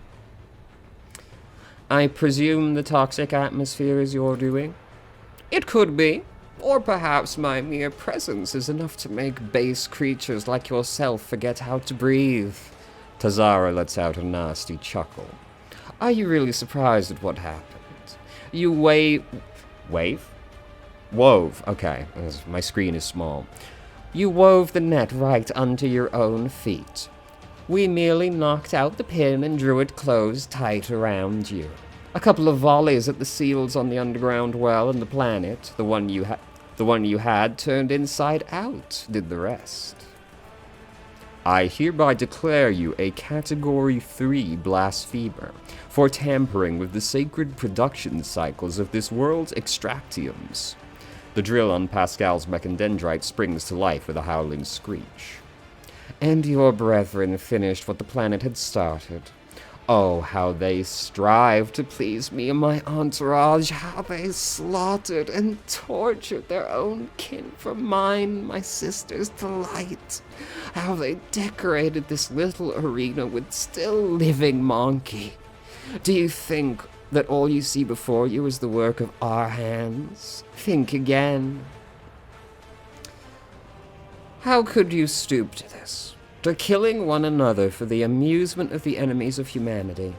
I presume the toxic atmosphere is your doing? It could be. Or perhaps my mere presence is enough to make base creatures like yourself forget how to breathe. Tazara lets out a nasty chuckle. Are you really surprised at what happened? You wove? Okay, my screen is small. You wove the net right under your own feet. We merely knocked out the pin and drew it closed tight around you. A couple of volleys at the seals on the underground well, and the planet, the one you had, turned inside out, did the rest. I hereby declare you a Category 3 blasphemer for tampering with the sacred production cycles of this world's extractiums. The drill on Pascal's mechandendrite springs to life with a howling screech. And your brethren finished what the planet had started. Oh, how they strive to please me and my entourage, how they slaughtered and tortured their own kin for mine, my sister's delight. How they decorated this little arena with still living monkey. Do you think that all you see before you is the work of our hands? Think again. How could you stoop to this? To killing one another for the amusement of the enemies of humanity?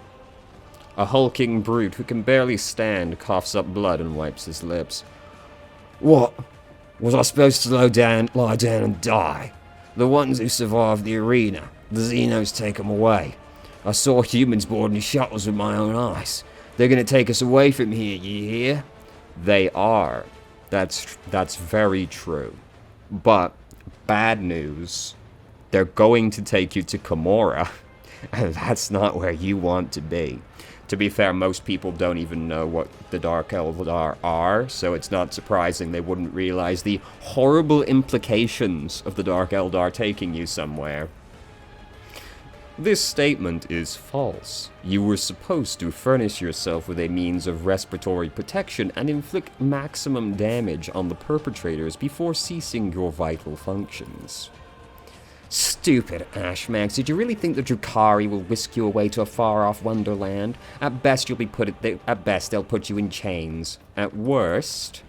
A hulking brute who can barely stand coughs up blood and wipes his lips. What? Was I supposed to lie down and die? The ones who survived the arena, the Xenos take them away. I saw humans boarding shuttles with my own eyes. They're gonna take us away from here, you hear? They are. That's very true. But, bad news. They're going to take you to Komora, and that's not where you want to be. To be fair, most people don't even know what the Dark Eldar are, so it's not surprising they wouldn't realize the horrible implications of the Dark Eldar taking you somewhere. This statement is false. You were supposed to furnish yourself with a means of respiratory protection and inflict maximum damage on the perpetrators before ceasing your vital functions. Stupid Ashmax, did you really think the Drukhari will whisk you away to a far-off wonderland? At best, they'll put you in chains. At worst...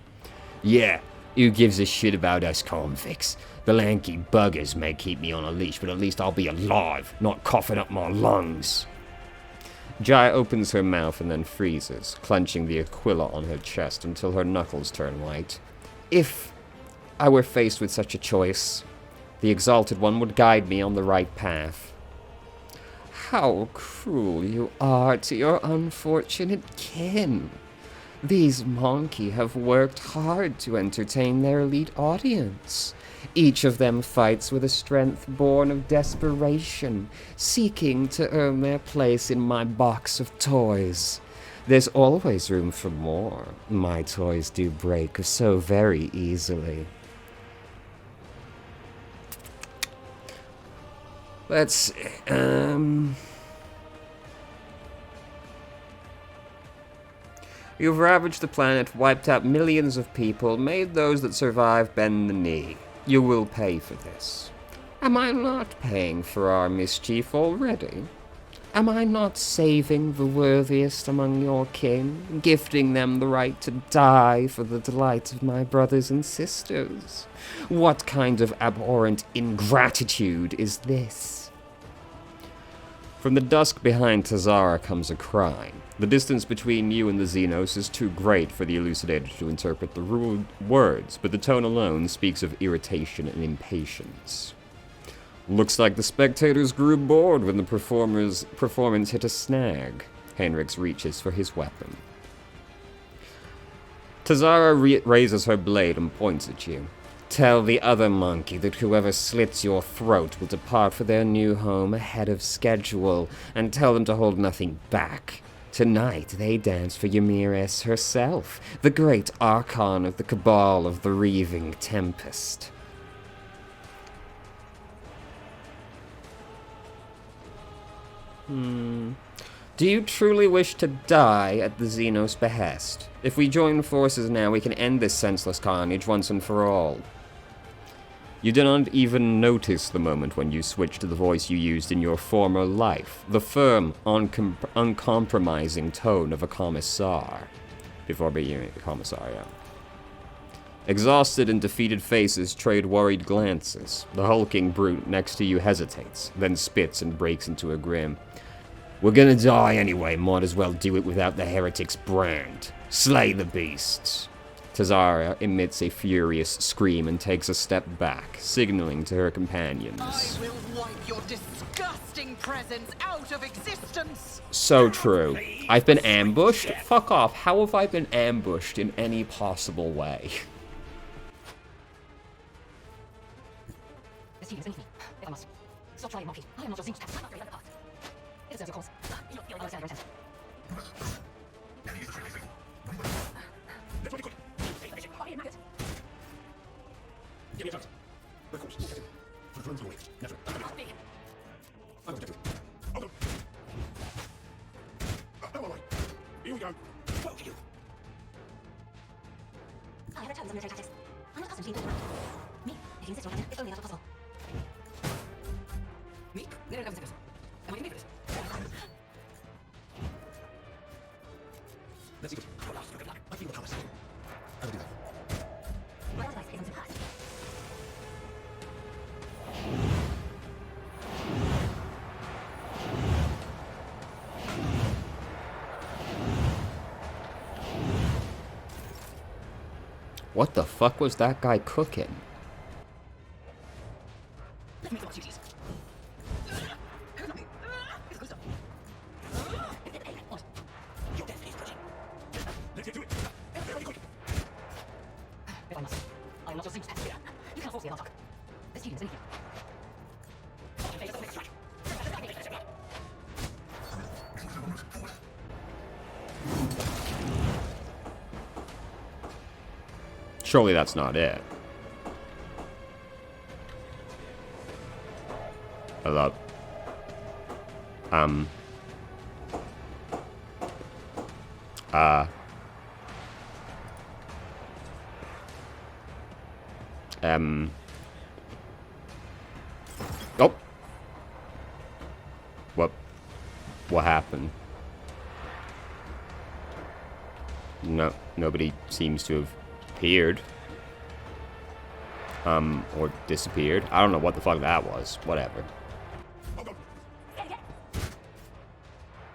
Yeah, who gives a shit about us convicts? The lanky buggers may keep me on a leash, but at least I'll be alive, not coughing up my lungs. Jai opens her mouth and then freezes, clenching the Aquila on her chest until her knuckles turn white. If I were faced with such a choice, the Exalted One would guide me on the right path. How cruel you are to your unfortunate kin. These Monkey have worked hard to entertain their elite audience. Each of them fights with a strength born of desperation, seeking to earn their place in my box of toys. There's always room for more. My toys do break so very easily. Let's see, You've ravaged the planet, wiped out millions of people, made those that survive bend the knee. You will pay for this. Am I not paying for our mischief already? Am I not saving the worthiest among your kin, gifting them the right to die for the delight of my brothers and sisters? What kind of abhorrent ingratitude is this? From the dusk behind Tazara comes a cry. The distance between you and the Xenos is too great for the elucidator to interpret the ruled words, but the tone alone speaks of irritation and impatience. Looks like the spectators grew bored when the performance hit a snag. Henrix reaches for his weapon. Tazara raises her blade and points at you. Tell the other monkey that whoever slits your throat will depart for their new home ahead of schedule, and tell them to hold nothing back. Tonight they dance for Ymir herself, the great archon of the cabal of the Reaving Tempest. Do you truly wish to die at the Xenos' behest? If we join forces now, we can end this senseless carnage once and for all. You do not even notice the moment when you switch to the voice you used in your former life, the firm, uncompromising tone of a commissar. Before being a commissar, yeah. Exhausted and defeated faces trade worried glances. The hulking brute next to you hesitates, then spits and breaks into a grin. We're gonna die anyway, might as well do it without the heretic's brand. Slay the beasts. Tazara emits a furious scream and takes a step back, signaling to her companions. I will wipe your disgusting presence out of existence! So true. I've been ambushed? Fuck off, how have I been ambushed in any possible way? This healing is beneath me. If I must. Stop trying, Marquis. I am not your zinc. Not very apart. It deserves a cause. I understand your intent. Let's make it quick. I am maggot. Give me a chance. Of course. For the throne's glory. Naturally. Not big. I'm objective. I'll go. Oh, all right. Here we go. Well to you. I have returned some military tactics. I'm not accustomed to being pulled around. Me, if you insist on it, if only that were possible. Me? There comes the person. Am I made for this? Let's see it. Good luck. I feel the promise. I will do that. My own device isn't in past. What the fuck was that guy cooking? Let's make the most duties. What? Your death is approaching. Let's get to it. Everybody quick. If I must. I am not your zinc. Here. You can't force me, I'll talk. This healing is beneath you. Surely that's not it. Hello. Oh. What happened? No, nobody seems to have appeared. Or disappeared. I don't know what the fuck that was. Whatever. I'll go.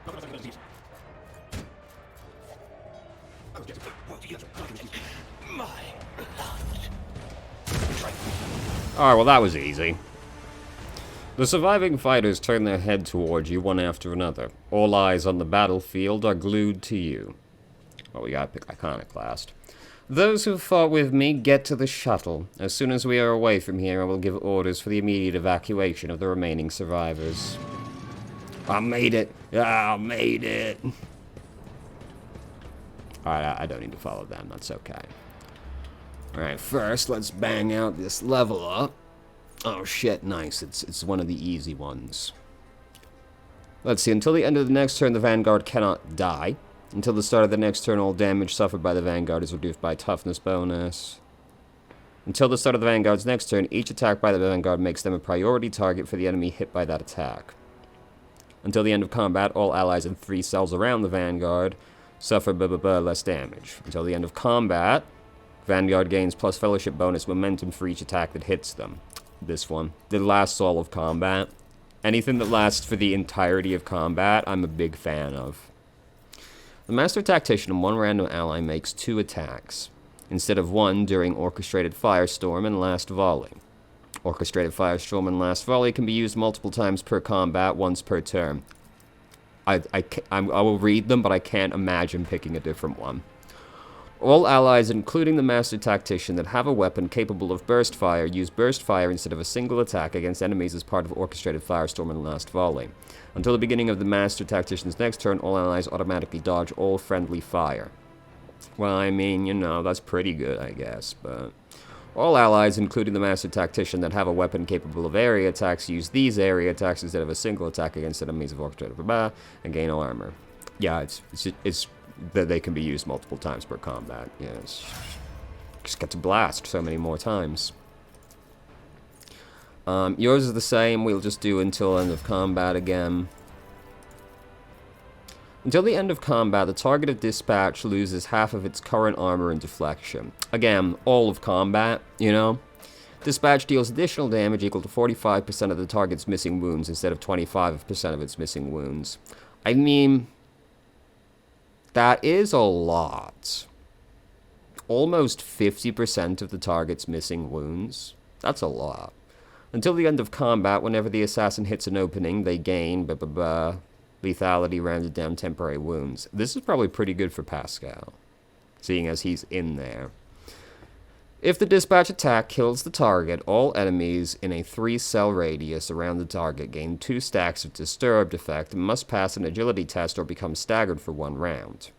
Not gonna take it. I was getting well together. My Alright, well that was easy. The surviving fighters turn their head towards you one after another. All eyes on the battlefield are glued to you. Well, we gotta pick Iconoclast. Those who fought with me, get to the shuttle. As soon as we are away from here, I will give orders for the immediate evacuation of the remaining survivors. I made it! I made it! Alright, I don't need to follow them, that's okay. Alright, first, let's bang out this level up. Oh shit, nice, it's one of the easy ones. Let's see, until the end of the next turn, the Vanguard cannot die. Until the start of the next turn, all damage suffered by the Vanguard is reduced by toughness bonus. Until the start of the Vanguard's next turn, each attack by the Vanguard makes them a priority target for the enemy hit by that attack. Until the end of combat, all allies in 3 cells around the Vanguard suffer less damage. Until the end of combat, Vanguard gains plus fellowship bonus momentum for each attack that hits them. This one. That lasts all of combat. Anything that lasts for the entirety of combat, I'm a big fan of. The Master Tactician and one random ally makes 2 attacks, instead of 1 during Orchestrated Firestorm and Last Volley. Orchestrated Firestorm and Last Volley can be used multiple times per combat, once per turn. I will read them, but I can't imagine picking a different one. All allies, including the Master Tactician, that have a weapon capable of burst fire, use burst fire instead of a single attack against enemies as part of Orchestrated Firestorm and Last Volley. Until the beginning of the Master Tactician's next turn, all allies automatically dodge all friendly fire. Well, I mean, you know, that's pretty good, I guess, but... All allies, including the Master Tactician, that have a weapon capable of area attacks, use these area attacks instead of a single attack against enemies of orchestrated and gain armor. Yeah, it's that they can be used multiple times per combat. Yeah, just get to blast so many more times. Yours is the same. We'll just do until end of combat again. Until the end of combat, the targeted dispatch loses half of its current armor and deflection. Again, all of combat, you know? Dispatch deals additional damage equal to 45% of the target's missing wounds instead of 25% of its missing wounds. I mean, that is a lot. Almost 50% of the target's missing wounds. That's a lot. Until the end of combat, whenever the assassin hits an opening, they gain lethality rounded down temporary wounds. This is probably pretty good for Pascal, seeing as he's in there. If the dispatch attack kills the target, all enemies in a 3-cell radius around the target gain 2 stacks of Disturbed effect and must pass an agility test or become staggered for 1 round.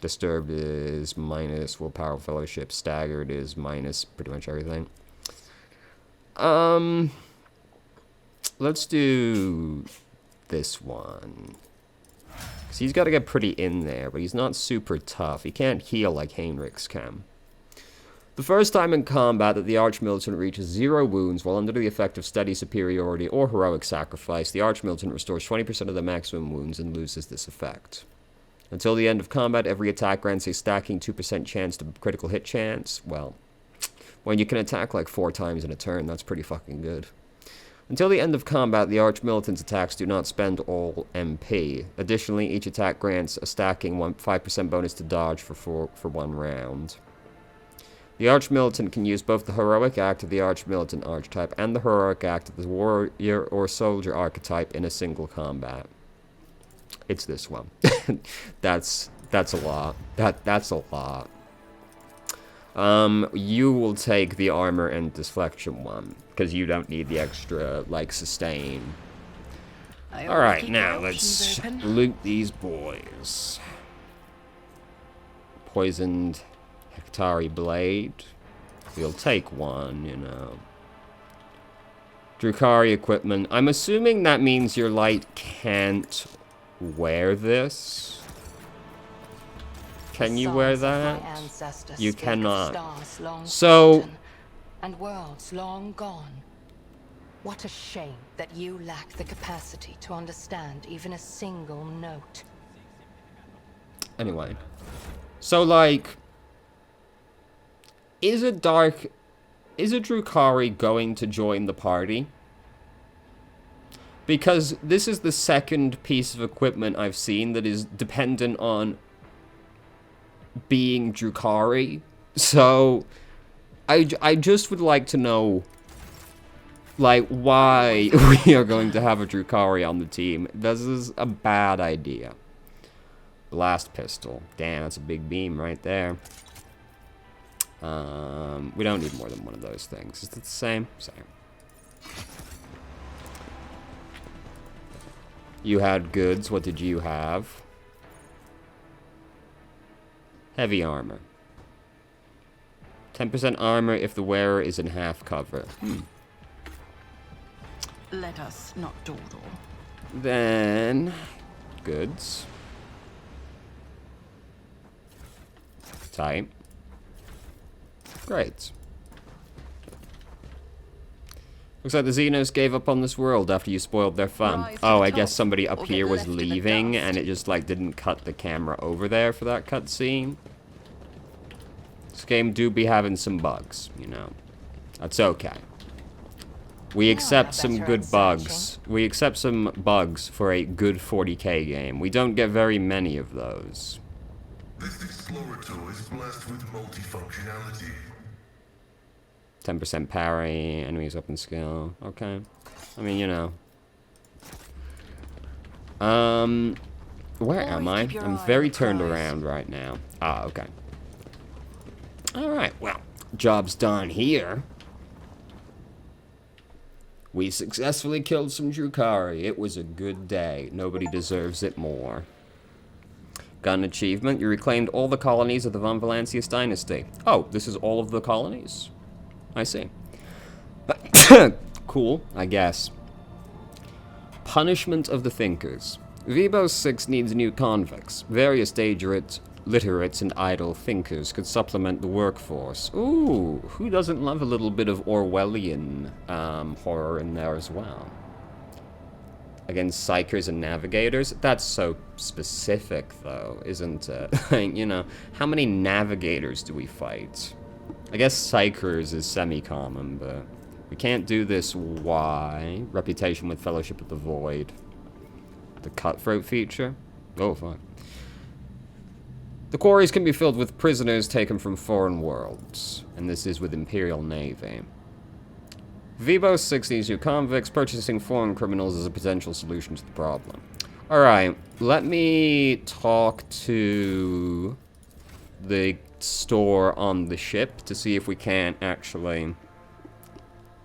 Disturbed is minus willpower fellowship, staggered is minus pretty much everything. Let's do this one. Because he's got to get pretty in there, but he's not super tough. He can't heal like Heinrichs can. The first time in combat that the Archmilitant reaches 0 wounds while under the effect of steady superiority or heroic sacrifice, the Archmilitant restores 20% of the maximum wounds and loses this effect. Until the end of combat, every attack grants a stacking 2% chance to critical hit chance. Well, when you can attack like 4 times in a turn, that's pretty fucking good. Until the end of combat, the Archmilitant's attacks do not spend all MP. Additionally, each attack grants a stacking 5% bonus to dodge for 1 round. The Archmilitant can use both the Heroic Act of the Archmilitant archetype and the Heroic Act of the Warrior or Soldier archetype in a single combat. It's this one. That's a lot. That's a lot. You will take the armor and deflection one, because you don't need the extra, like, sustain. Alright, now let's loot these boys. Poisoned Hectari Blade. We'll take one, you know. Drukhari equipment. I'm assuming that means your light can't wear this. Can you wear that? You cannot. So, and worlds long gone. What a shame that you lack the capacity to understand even a single note. Anyway. So, like, is a Drukhari going to join the party? Because this is the second piece of equipment I've seen that is dependent on being Drukhari. So, I just would like to know, like, why we are going to have a Drukhari on the team. This is a bad idea. Blast pistol. Damn, that's a big beam right there. We don't need more than one of those things. Is it the same? Same. You had goods. What did you have? Heavy armor. 10% armor if the wearer is in half cover. Let us not dawdle. Then, goods. Tight. Great. Looks like the Xenos gave up on this world after you spoiled their fun. Oh, I guess somebody up here was leaving and it just, like, didn't cut the camera over there for that cutscene. This game do be having some bugs, you know. That's okay. We accept some good bugs. We accept some bugs for a good 40k game. We don't get very many of those. This explorator is blessed with multifunctionality. 10% parry, enemies up in skill. Okay. I mean, you know. Where am I? I'm very turned around right now. Ah, okay. Alright, well, job's done here. We successfully killed some Drukhari. It was a good day. Nobody deserves it more. Got an achievement. You reclaimed all the colonies of the Von Valancius dynasty. Oh, this is all of the colonies? I see. Cool, I guess. Punishment of the Thinkers. Vibo 6 needs new convicts. Various literates, and idle thinkers could supplement the workforce. Ooh, who doesn't love a little bit of Orwellian horror in there as well? Against psychers and navigators? That's so specific, though, isn't it? Like, you know, how many navigators do we fight? I guess psychers is semi-common, but we can't do this. Why? Reputation with Fellowship of the Void. The cutthroat feature? Oh, fuck. The quarries can be filled with prisoners taken from foreign worlds, and this is with Imperial Navy. Vibo 6 needs new convicts. Purchasing foreign criminals is a potential solution to the problem. Alright, let me talk to the store on the ship to see if we can't actually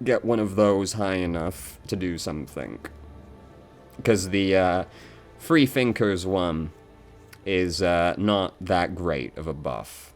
get one of those high enough to do something. Because the Free Thinkers one is not that great of a buff.